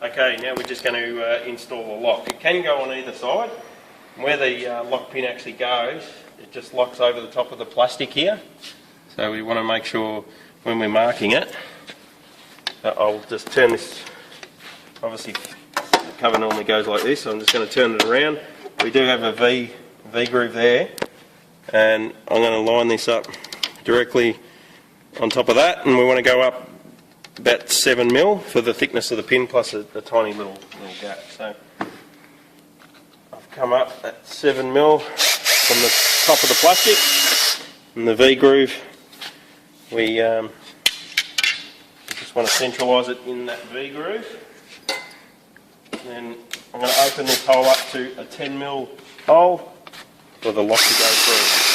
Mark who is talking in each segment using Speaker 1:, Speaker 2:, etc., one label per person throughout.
Speaker 1: Okay, now we're just going to install the lock. It can go on either side. Where the lock pin actually goes, it just locks over the top of the plastic here. So we want to make sure when we're marking it, I'll just turn this, obviously the cover normally goes like this, so I'm just going to turn it around. We do have a V groove there, and I'm going to line this up directly on top of that, and we want to go up about 7mm for the thickness of the pin plus a tiny little gap. So I've come up at 7mm from the top of the plastic, and the V groove, we just want to centralise it in that V groove. And then I'm going to open this hole up to a 10mm hole for the lock to go through.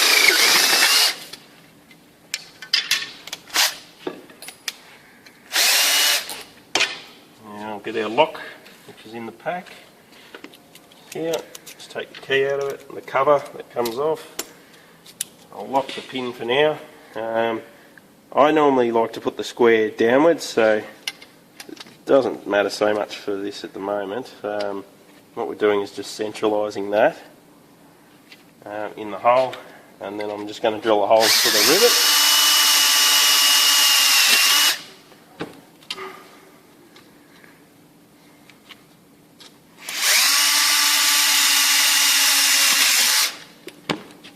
Speaker 1: Get our lock, which is in the pack here. Just take the key out of it and the cover that comes off. I'll lock the pin for now. I normally like to put the square downwards, so it doesn't matter so much for this at the moment. What we're doing is just centralising that in the hole, and then I'm just going to drill a hole for the rivet.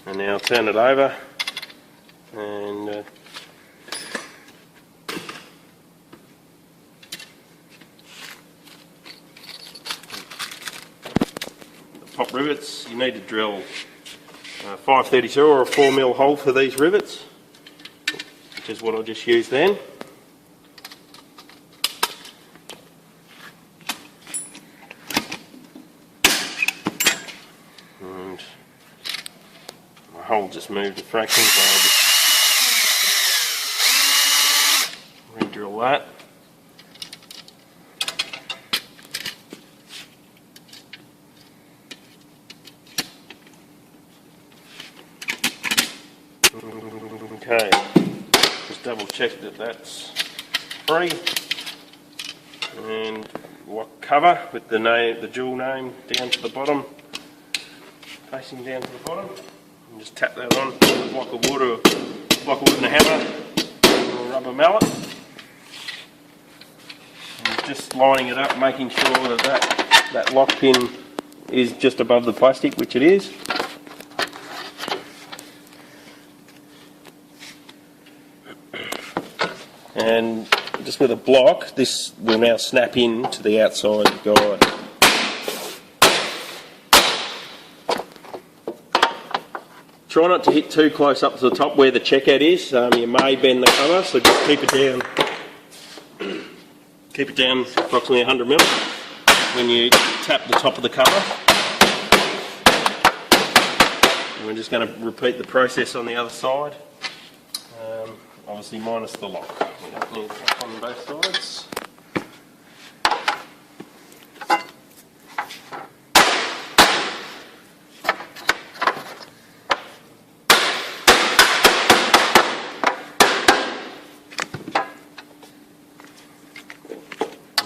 Speaker 1: And now I'll turn it over, and the top rivets, you need to drill 532 or a 4mm hole for these rivets, which is what I just used then. Hole just moved a fraction, so I'll just re-drill that. Okay, just double check that that's free, and lock cover with the dual name down to the bottom, facing down to the bottom. And just tap that on with a block of wood, or a block of wood and a hammer, or a rubber mallet. And just lining it up, making sure that that lock pin is just above the plastic, which it is. And just with a block, this will now snap in to the outside guide. Try not to hit too close up to the top where the checkout is. You may bend the cover, so just keep it down. Keep it down approximately 100mm when you tap the top of the cover. And we're just going to repeat the process on the other side. Obviously minus the lock. We don't need that on both sides.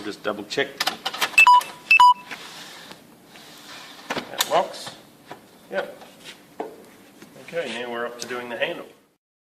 Speaker 1: Just double check